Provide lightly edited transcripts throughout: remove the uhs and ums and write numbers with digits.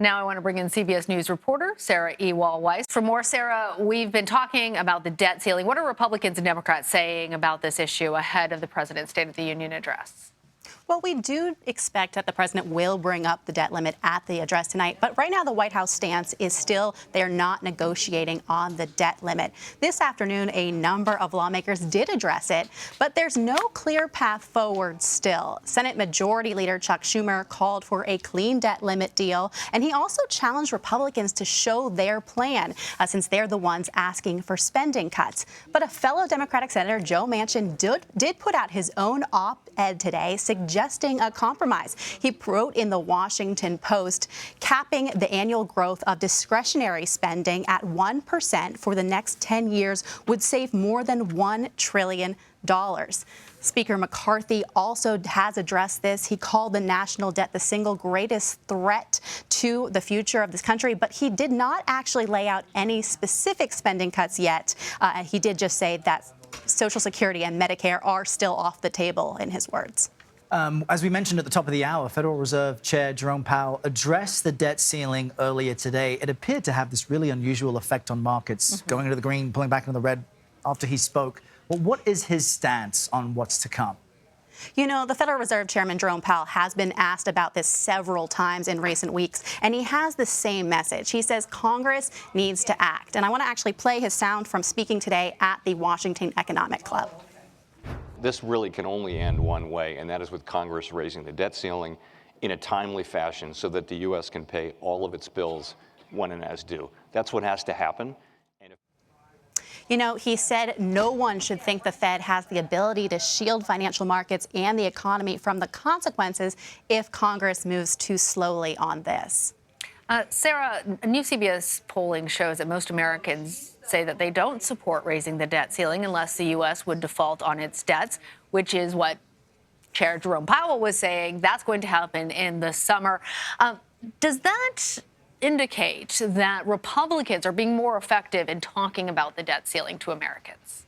Now I want to bring in CBS News reporter Sarah Ewall-Wice. For more, Sarah, we've been talking about the debt ceiling. What are Republicans and Democrats saying about this issue ahead of the president's State of the Union address? Well, we do expect that the president will bring up the debt limit at the address tonight. But right now, the White House stance is still they're not negotiating on the debt limit. This afternoon, a number of lawmakers did address it, but there's no clear path forward still. Senate Majority Leader Chuck Schumer called for a clean debt limit deal, and he also challenged Republicans to show their plan, since they're the ones asking for spending cuts. But a fellow Democratic Senator, Joe Manchin, did put out his own op-ed today, suggesting a compromise. He wrote in the Washington Post, capping the annual growth of discretionary spending at 1% for the next 10 years would save more than $1 trillion. Speaker McCarthy also has addressed this. He called the national debt the single greatest threat to the future of this country, but he did not actually lay out any specific spending cuts yet. He did just say that Social Security and Medicare are still off the table, in his words. As we mentioned at the top of the hour, Federal Reserve Chair Jerome Powell addressed the debt ceiling earlier today. It appeared to have this really unusual effect on markets, going into the green, pulling back into the red after he spoke. Well, what is his stance on what's to come? You know, the Federal Reserve Chairman Jerome Powell has been asked about this several times in recent weeks, and he has the same message. He says Congress needs to act. And I want to actually play his sound from speaking today at the Washington Economic Club. This really can only end one way, and that is with Congress raising the debt ceiling in a timely fashion so that the U.S. can pay all of its bills when and as due. That's what has to happen. You know, he said no one should think the Fed has the ability to shield financial markets and the economy from the consequences if Congress moves too slowly on this. Sarah, new CBS polling shows that most Americans say that they don't support raising the debt ceiling unless the U.S. would default on its debts, which is what Chair Jerome Powell was saying. That's going to happen in the summer. Does that indicate that Republicans are being more effective in talking about the debt ceiling to Americans?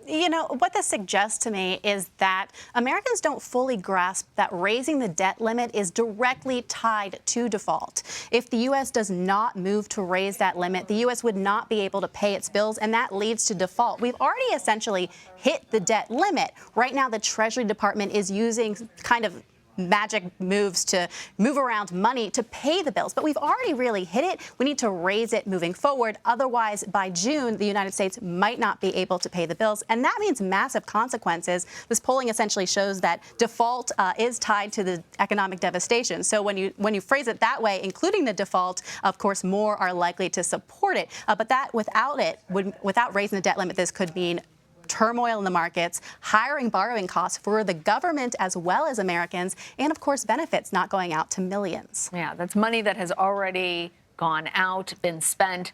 You know, what this suggests to me is that Americans don't fully grasp that raising the debt limit is directly tied to default. If the U.S. does not move to raise that limit, the U.S. would not be able to pay its bills, and that leads to default. We've already essentially hit the debt limit. Right now, the Treasury Department is using kind of magic moves to move around money to pay the bills. But we've already really hit it. We need to raise it moving forward. Otherwise, by June, the United States might not be able to pay the bills. And that means massive consequences. This polling essentially shows that default is tied to the economic devastation. So when you phrase it that way, including the default, of course, more are likely to support it. But that without raising the debt limit, this could mean turmoil in the markets, hiring borrowing costs for the government as well as Americans, and of course benefits not going out to millions. Yeah, that's money that has already gone out, been spent.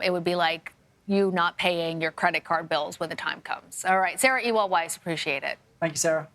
It would be like you not paying your credit card bills when the time comes. All right, Sarah Ewall-Wice, appreciate it. Thank you, Sarah.